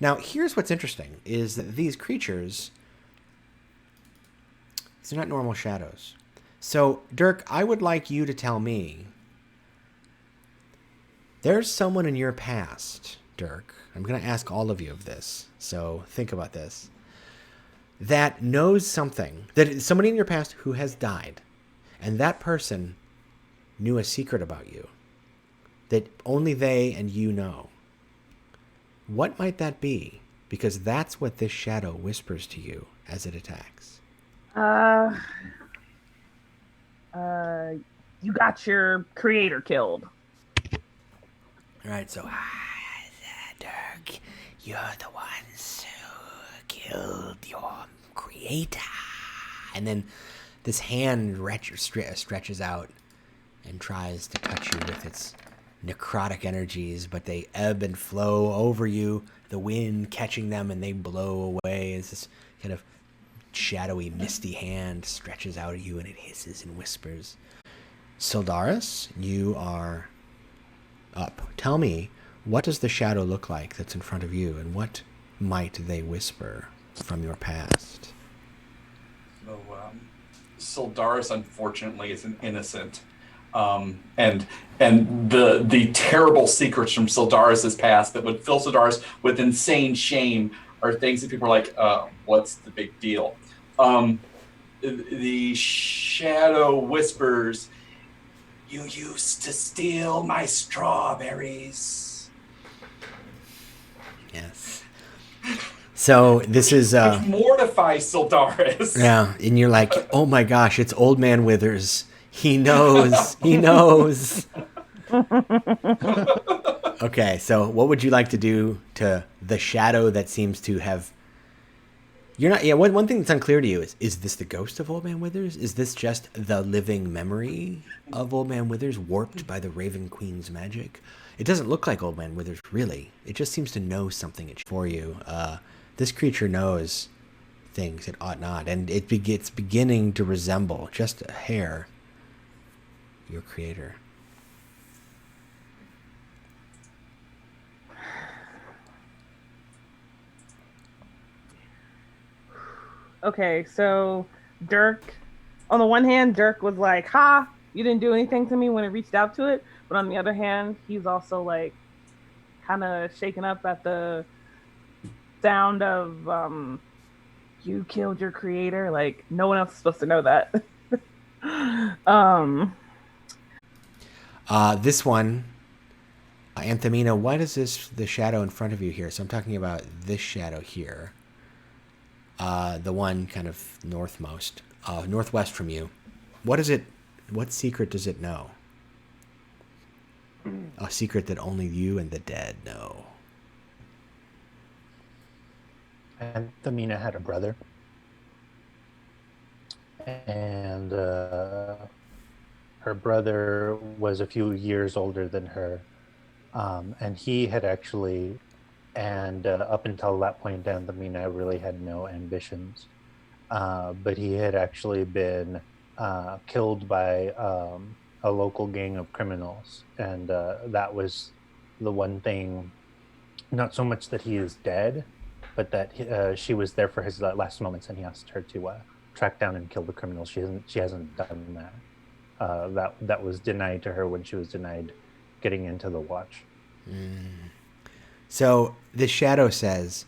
Now, here's what's interesting, is that these creatures, these are not normal shadows. So, Dirk, I would like you to tell me, there's someone in your past, Dirk, I'm going to ask all of you of this, so think about this, that knows something, that is somebody in your past who has died, and that person knew a secret about you that only they and you know. What might that be? Because that's what this shadow whispers to you as it attacks. You got your creator killed. All right, so Dirk, you're the ones who killed your creator. And then this hand stretches out and tries to touch you with its necrotic energies, but they ebb and flow over you, the wind catching them, and they blow away as this kind of shadowy, misty hand stretches out at you, and it hisses and whispers. Sildaris, you are up. Tell me, what does the shadow look like that's in front of you, and what might they whisper from your past? So, Sildaris, unfortunately, is an innocent. And the terrible secrets from Sildaris' past that would fill Sildaris with insane shame are things that people are like, what's the big deal? The shadow whispers, you used to steal my strawberries. Yes. So this is... which mortifies Sildaris. Yeah, and you're like, oh my gosh, it's Old Man Withers. He knows. He knows. Okay, so what would you like to do to the shadow that seems to have... You're not... Yeah, one thing that's unclear to you is this the ghost of Old Man Withers? Is this just the living memory of Old Man Withers, warped by the Raven Queen's magic? It doesn't look like Old Man Withers, really. It just seems to know something for you. This creature knows things it ought not, and it's beginning to resemble, just a hair, your creator. Okay, so Dirk, on the one hand, Dirk was like, ha, you didn't do anything to me when it reached out to it. But on the other hand, he's also like kind of shaken up at the sound of you killed your creator. Like, no one else is supposed to know that. This one, Anthamina, what is the shadow in front of you here? So I'm talking about this shadow here. The one kind of northwest from you. What is it? What secret does it know? A secret that only you and the dead know. Anthamina had a brother. And her brother was a few years older than her. And he had actually... And up until that point, Anthamina really had no ambitions. But he had actually been killed by a local gang of criminals. And that was the one thing, not so much that he is dead, but that she was there for his last moments, and he asked her to track down and kill the criminals. She hasn't done that. That was denied to her when she was denied getting into the Watch. So the shadow says,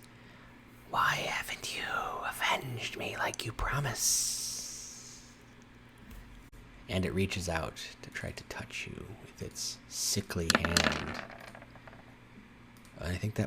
why haven't you avenged me like you promised? And it reaches out to try to touch you with its sickly hand. And I think that